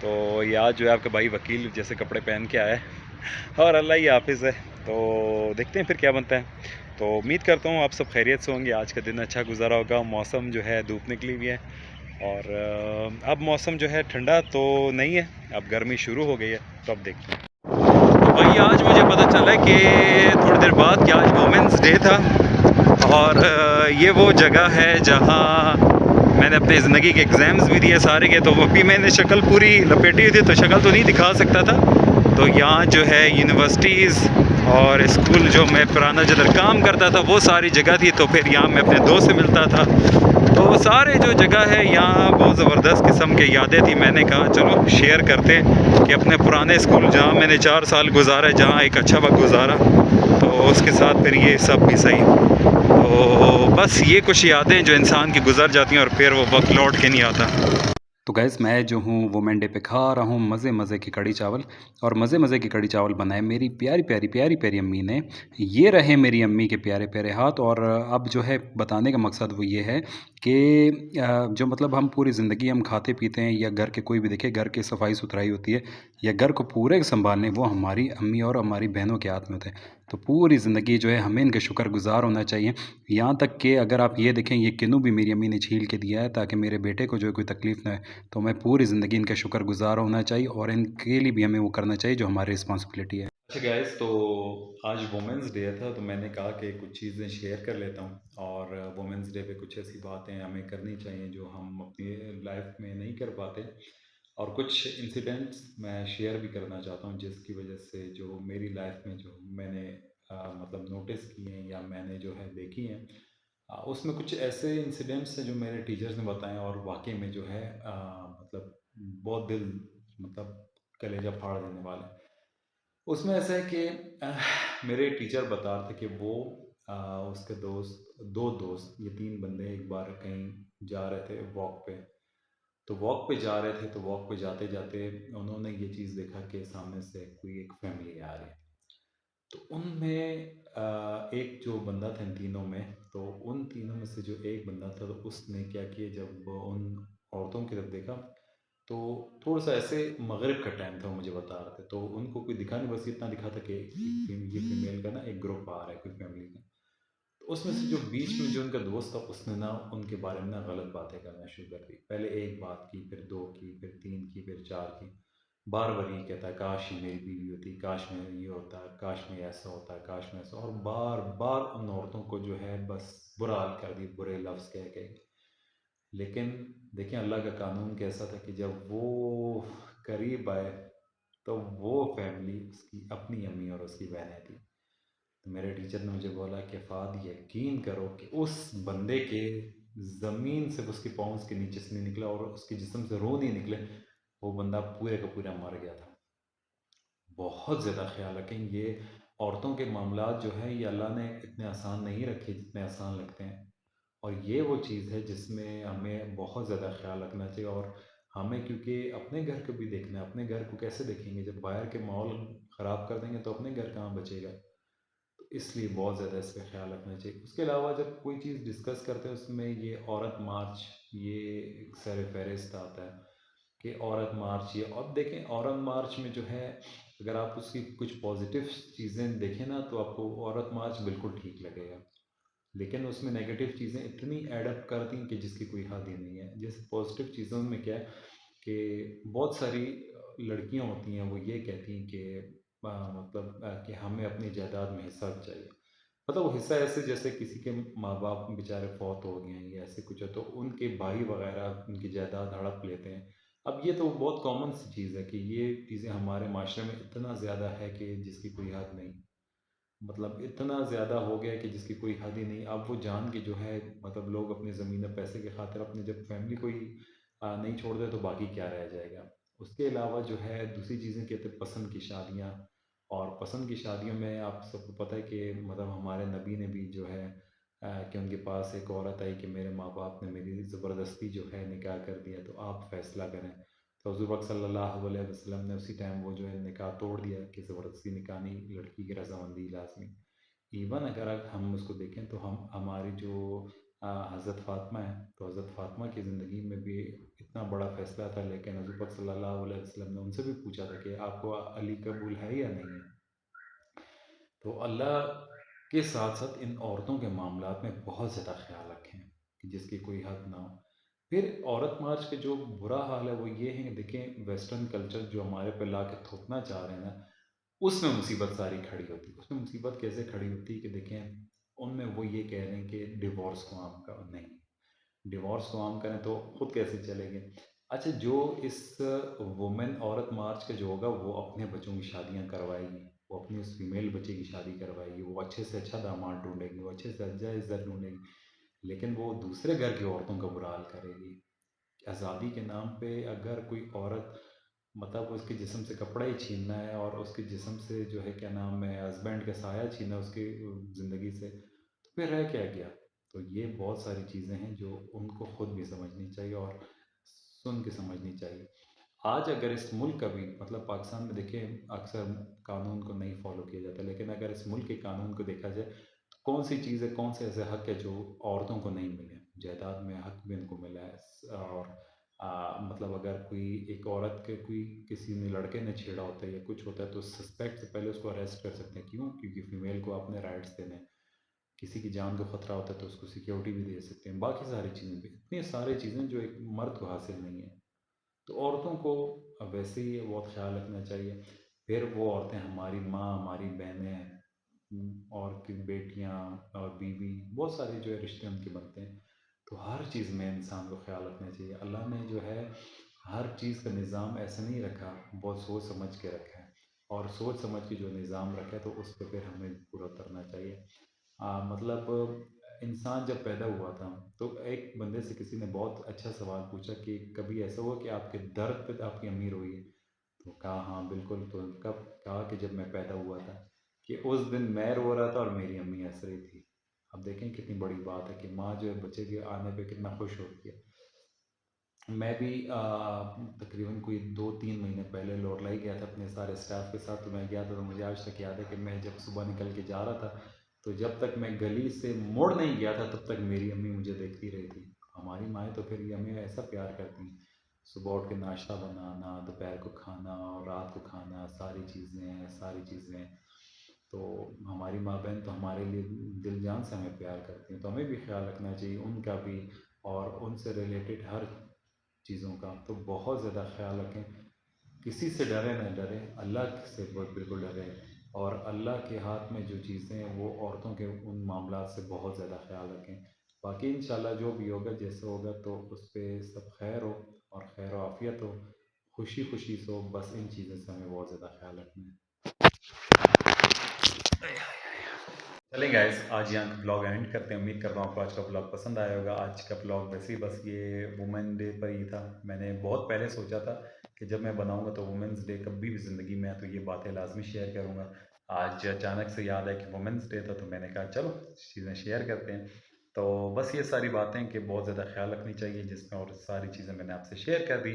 تو یہ آج جو ہے آپ کا بھائی وکیل جیسے کپڑے پہن کے آیا ہے اور اللہ ہی حافظ ہے، تو دیکھتے ہیں پھر کیا بنتا ہے۔ تو امید کرتا ہوں آپ سب خیریت سے ہوں گے، آج کا دن اچھا گزارا ہوگا۔ موسم جو ہے دھوپ نکلی ہوئی ہے اور اب موسم جو ہے ٹھنڈا تو نہیں ہے، اب گرمی شروع ہو گئی ہے، تو اب دیکھتے ہیں۔ بھائی آج مجھے پتہ چلا کہ تھوڑی دیر بعد کہ آج وومنس ڈے تھا اور یہ وہ جگہ ہے جہاں میں نے اپنے زندگی کے ایگزامز بھی دیے سارے کے، تو ابھی میں نے شکل پوری لپیٹی ہوئی تھی تو شکل تو نہیں دکھا سکتا تھا۔ تو یہاں جو ہے یونیورسٹیز اور اسکول جو میں پرانا جدھر کام کرتا تھا وہ ساری جگہ تھی، تو پھر یہاں میں اپنے دوست سے ملتا تھا۔ تو سارے جو جگہ ہے یہاں بہت زبردست قسم کے یادیں تھی۔ میں نے کہا چلو شیئر کرتے کہ اپنے پرانے اسکول جہاں میں نے 4 سال گزارے، جہاں ایک اچھا وقت گزارا، تو اس کے ساتھ پھر یہ سب بھی صحیح۔ تو بس یہ کچھ یادیں جو انسان کی گزر جاتی ہیں اور پھر وہ وقت لوٹ کے نہیں آتا۔ تو گیس میں جو ہوں وومن ڈے پہ کھا رہا ہوں مزے مزے کی کڑی چاول، اور مزے مزے کی کڑی چاول بنائے میری پیاری پیاری پیاری پیاری امی نے۔ یہ رہے میری امی کے پیارے پیارے ہاتھ۔ اور اب جو ہے بتانے کا مقصد وہ یہ ہے کہ جو مطلب ہم پوری زندگی ہم کھاتے پیتے ہیں، یا گھر کے کوئی بھی دیکھے گھر کی صفائی ستھرائی ہوتی ہے یا گھر کو پورے سنبھالنے، وہ ہماری امی اور ہماری بہنوں کے ہاتھ میں ہوتے ہیں۔ تو پوری زندگی جو ہے ہمیں ان کے شکر گزار ہونا چاہیے۔ یہاں تک کہ اگر آپ یہ دیکھیں یہ کنو بھی میری امی نے چھیل کے دیا ہے تاکہ میرے بیٹے کو جو ہے کوئی تکلیف نہ ہے، تو میں پوری زندگی ان کا شکر گزار ہونا چاہیے اور ان کے لیے بھی ہمیں وہ کرنا چاہیے جو ہماری رسپانسبلٹی ہے۔ اچھا گائز، تو آج وومنس ڈے تھا تو میں نے کہا کہ کچھ چیزیں شیئر کر لیتا ہوں، اور وومنس ڈے پہ کچھ ایسی باتیں ہمیں کرنی چاہیے جو ہم اپنی لائف میں نہیں کر پاتے، اور کچھ انسیڈنٹس میں شیئر بھی کرنا چاہتا ہوں جس کی وجہ سے جو میری لائف میں جو میں نے مطلب نوٹس کیے ہیں یا میں نے جو ہے دیکھی ہیں، اس میں کچھ ایسے انسیڈنٹس ہیں جو میرے ٹیچرز نے بتائے اور واقعی میں جو ہے مطلب بہت دل مطلب کلیجہ پھاڑ دینے والے۔ اس میں ایسا ہے کہ میرے ٹیچر بتا رہے تھے کہ وہ اس کے دوست، 2 دوست، یہ 3 بندے ایک بار کہیں جا رہے تھے واک پہ، تو واک پہ جا رہے تھے، تو واک پہ جاتے جاتے انہوں نے یہ چیز دیکھا کہ سامنے سے کوئی ایک فیملی آ رہی ہے۔ تو ان میں ایک جو بندہ تھا ان تینوں میں، تو ان تینوں میں سے جو ایک بندہ تھا تو اس نے کیا کیا، جب ان عورتوں کی طرف دیکھا تو تھوڑا سا ایسے مغرب کا ٹائم تھا، وہ مجھے بتا رہے تھے، تو ان کو کوئی دکھا نہیں، بس اتنا دکھا تھا کہ یہ فیمیل کا نا ایک گروپ آ رہا ہے کوئی فیملی کا۔ تو اس میں سے جو بیچ میں جو ان کا دوست تھا اس نے نا ان کے بارے میں نا غلط باتیں کرنا شروع کر دی۔ پہلے ایک بات کی، پھر 2 کی، پھر 3 کی، پھر 4 کی۔ بار بار یہ کہتا ہے کاش یہ میری بیوی ہوتی، کاش میں یہ ہوتا، کاش میں ایسا ہوتا، کاش میں ایسا، اور بار بار ان عورتوں کو جو ہے بس برا حال کر دی، برے لفظ کہہ کے۔ لیکن دیکھیں اللہ کا قانون کیسا تھا کہ جب وہ قریب آئے تو وہ فیملی اس کی اپنی امی اور اس کی بہنیں تھیں۔ تو میرے ٹیچر نے مجھے بولا کہ فہد یقین کرو کہ اس بندے کے زمین سے اس کے پاؤں کے نیچے سے نہیں نکلا اور اس کے جسم سے روح نہیں نکلے، وہ بندہ پورے کا پورا مر گیا تھا۔ بہت زیادہ خیال رکھیں، یہ عورتوں کے معاملات جو ہیں یہ اللہ نے اتنے آسان نہیں رکھے جتنے آسان لگتے ہیں، اور یہ وہ چیز ہے جس میں ہمیں بہت زیادہ خیال رکھنا چاہیے۔ اور ہمیں کیونکہ اپنے گھر کو بھی دیکھنا ہے، اپنے گھر کو کیسے دیکھیں گے جب باہر کے ماحول خراب کر دیں گے تو اپنے گھر کہاں بچے گا؟ تو اس لیے بہت زیادہ اس پہ خیال رکھنا چاہیے۔ اس کے علاوہ جب کوئی چیز ڈسکس کرتے ہیں اس میں یہ عورت مارچ یہ ایک سر فہرست آتا ہے کہ عورت مارچ، یہ اب دیکھیں عورت مارچ میں جو ہے اگر آپ اس کی کچھ پازیٹیو چیزیں دیکھیں نا تو آپ کو عورت مارچ بالکل ٹھیک لگے گا، لیکن اس میں نیگیٹو چیزیں اتنی ایڈ اپ کرتی ہیں کہ جس کی کوئی حد ہی نہیں ہے۔ جیسے پازیٹیو چیزوں میں کیا ہے کہ بہت ساری لڑکیاں ہوتی ہیں وہ یہ کہتی ہیں کہ مطلب کہ ہمیں اپنی جائیداد میں حصہ چاہیے، مطلب وہ حصہ ایسے جیسے کسی کے ماں باپ بیچارے فوت ہو گئے ہیں یا ایسے کچھ ہے تو ان کے بھائی وغیرہ ان کی جائیداد ہڑپ لیتے ہیں۔ اب یہ تو بہت کامن سی چیز ہے کہ یہ چیزیں ہمارے معاشرے میں اتنا زیادہ ہے کہ جس کی کوئی حد نہیں، مطلب اتنا زیادہ ہو گیا کہ جس کی کوئی حد ہی نہیں۔ اب وہ جان کے جو ہے مطلب لوگ اپنی زمین اور پیسے کے خاطر اپنی جب فیملی کو ہی نہیں چھوڑ دے تو باقی کیا رہ جائے گا؟ اس کے علاوہ جو ہے دوسری چیزیں کہتے ہیں پسند کی شادیاں، اور پسند کی شادیوں میں آپ سب کو پتہ ہے کہ مطلب ہمارے نبی نے بھی جو ہے کہ ان کے پاس ایک عورت آئی کہ میرے ماں باپ نے میری زبردستی جو ہے نکاح کر دیا تو آپ فیصلہ کریں۔ تو حضور پاک صلی اللہ علیہ وسلم نے اسی ٹائم وہ جو ہے نکاح توڑ دیا کہ زبردستی نکاح نہیں، لڑکی کی رضامندی لازمی۔ ایون اگر ہم اس کو دیکھیں تو ہماری جو حضرت فاطمہ ہے، تو حضرت فاطمہ کی زندگی میں بھی اتنا بڑا فیصلہ تھا، لیکن حضور پاک صلی اللہ علیہ وسلم نے ان سے بھی پوچھا تھا کہ آپ کو علی قبول ہے یا نہیں ہے؟ تو اللہ کے ساتھ ساتھ ان عورتوں کے معاملات میں بہت زیادہ خیال رکھیں کہ جس کی کوئی حد نہ ہو۔ پھر عورت مارچ کے جو برا حال ہے وہ یہ ہے کہ دیکھیں ویسٹرن کلچر جو ہمارے پہ لا کے تھوپنا چاہ رہے ہیں نا، اس میں مصیبت ساری کھڑی ہوتی ہے۔ اس میں مصیبت کیسے کھڑی ہوتی ہے کہ دیکھیں ان میں وہ یہ کہہ رہے ہیں کہ ڈیورس کو عام کا نہیں، ڈیورس کو عام کریں تو خود کیسے چلے گے؟ اچھا، جو اس وومن عورت مارچ کا جو ہوگا وہ اپنے بچوں کی شادیاں کروائے گی، وہ اپنی اس فیمیل بچے کی شادی کروائے گی، وہ اچھے سے اچھا داماد ڈھونڈے گی، وہ اچھے سے اچھا عزت ڈھونڈے گی، لیکن وہ دوسرے گھر کی عورتوں کا برا حال کرے گی۔ آزادی کے نام پہ اگر کوئی عورت مطلب اس کے جسم سے کپڑا ہی چھیننا ہے اور اس کے جسم سے جو ہے کیا نام ہے ہسبینڈ کا سایہ چھیننا ہے اس کی زندگی سے، تو پھر رہ کیا گیا؟ تو یہ بہت ساری چیزیں ہیں جو ان کو خود بھی سمجھنی چاہیے اور سن کے سمجھنی چاہیے۔ آج اگر اس ملک کا بھی مطلب پاکستان میں دیکھیں اکثر قانون کو نہیں فالو کیا جاتا، لیکن اگر اس ملک کے قانون کو دیکھا جائے تو کون سی چیزیں، کون سے ایسے حق ہے جو عورتوں کو نہیں ملے؟ جائیداد میں حق بھی ان کو ملا ہے، اور مطلب اگر کوئی ایک عورت کے کوئی کسی نے لڑکے نے چھیڑا ہوتا ہے یا کچھ ہوتا ہے تو سسپیکٹ سے پہلے اس کو اریسٹ کر سکتے ہیں، کیوں؟ کیونکہ فیمیل کو اپنے رائٹس دینے ہیں، کسی کی جان کو خطرہ ہوتا ہے تو اس کو سیکیورٹی بھی دے سکتے ہیں، باقی ساری چیزیں بھی، اتنی ساری چیزیں جو ایک مرد کو حاصل نہیں ہے۔ تو عورتوں کو ویسے ہی بہت خیال رکھنا چاہیے۔ پھر وہ عورتیں ہماری ماں، ہماری بہنیں، اور کی بیٹیاں اور بیوی، بہت سارے جو ہے رشتے ان کے بنتے ہیں، تو ہر چیز میں انسان کو خیال رکھنا چاہیے۔ اللہ نے جو ہے ہر چیز کا نظام ایسا نہیں رکھا، بہت سوچ سمجھ کے رکھا ہے، اور سوچ سمجھ کے جو نظام رکھا ہے تو اس پہ پھر ہمیں پورا اترنا چاہیے۔ مطلب انسان جب پیدا ہوا تھا تو ایک بندے سے کسی نے بہت اچھا سوال پوچھا کہ کبھی ایسا ہوا کہ آپ کے درد پہ آپ کی امی روئی ہے؟ تو کہا ہاں بالکل۔ تو کب؟ کہا کہ جب میں پیدا ہوا تھا، کہ اس دن میں رو رہا تھا اور میری امی ہنس رہی تھی۔ اب دیکھیں کتنی بڑی بات ہے کہ ماں جو ہے بچے کے آنے پہ کتنا خوش ہوتی ہے۔ میں بھی تقریباً کوئی 2-3 مہینے پہلے لورلائی گیا تھا اپنے سارے اسٹاف کے ساتھ، تو میں گیا تھا تو مجھے آج تک یاد ہے کہ میں جب صبح نکل کے جا رہا تھا تو جب تک میں گلی سے مڑ نہیں گیا تھا تب تک میری امی مجھے دیکھتی رہی تھی۔ ہماری مائیں تو پھر یہ ہمیں ایسا پیار کرتی ہیں، صبح اٹھ کے ناشتہ بنانا، دوپہر کو کھانا اور رات کو کھانا، ساری چیزیں ہیں، ساری چیزیں ہیں۔ تو ہماری ماں بہن تو ہمارے لیے دل جان سے ہمیں پیار کرتی ہیں، تو ہمیں بھی خیال رکھنا چاہیے ان کا بھی، اور ان سے ریلیٹڈ ہر چیزوں کا تو بہت زیادہ خیال رکھیں۔ کسی سے ڈرے نہ ڈریں، اللہ سے بالکل ڈریں، اور اللہ کے ہاتھ میں جو چیزیں ہیں وہ عورتوں کے ان معاملات سے بہت زیادہ خیال رکھیں۔ باقی انشاءاللہ جو بھی ہوگا جیسے ہوگا تو اس پہ سب خیر ہو اور خیر و عافیت ہو، خوشی خوشی سے ہو، بس ان چیزوں سے ہمیں بہت زیادہ خیال رکھنا ہے۔ چلیں گائز، آج یہاں بلاگ اینڈ کرتے ہیں۔ امید کرتا ہوں آپ کو آج کا بلاگ پسند آیا ہوگا۔ آج کا بلاگ ویسے ہی بس یہ وومن ڈے پر ہی تھا۔ میں نے بہت پہلے سوچا تھا کہ جب میں بناؤں گا تو وومنس ڈے کبھی بھی زندگی میں ہے تو یہ باتیں لازمی شیئر کروں گا۔ آج اچانک سے یاد ہے کہ وومنس ڈے تھا تو میں نے کہا چلو چیزیں شیئر کرتے ہیں۔ تو بس یہ ساری باتیں کہ بہت زیادہ خیال رکھنی چاہیے جس میں، اور ساری چیزیں میں نے آپ سے شیئر کر دی۔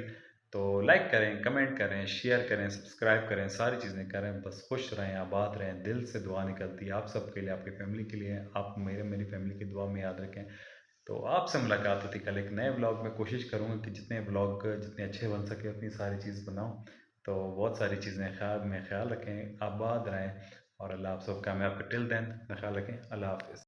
تو لائک کریں، کمنٹ کریں، شیئر کریں، سبسکرائب کریں، ساری چیزیں کریں، بس خوش رہیں، آباد رہیں۔ دل سے دعا نکلتی ہے آپ سب کے لیے، آپ کی فیملی کے لیے، آپ میری فیملی کی دعا میں یاد رکھیں۔ تو آپ سے ملاقات ہوتی کل ایک نئے بلاگ میں۔ کوشش کروں گا کہ جتنے بلاگ جتنے اچھے بن سکے اتنی ساری چیز بناؤں۔ تو بہت ساری چیزیں خیال میں خیال رکھیں، آباد رہیں، اور اللہ آپ سب کامیاب کرے۔ ٹل دین خیال رکھیں، اللہ حافظ۔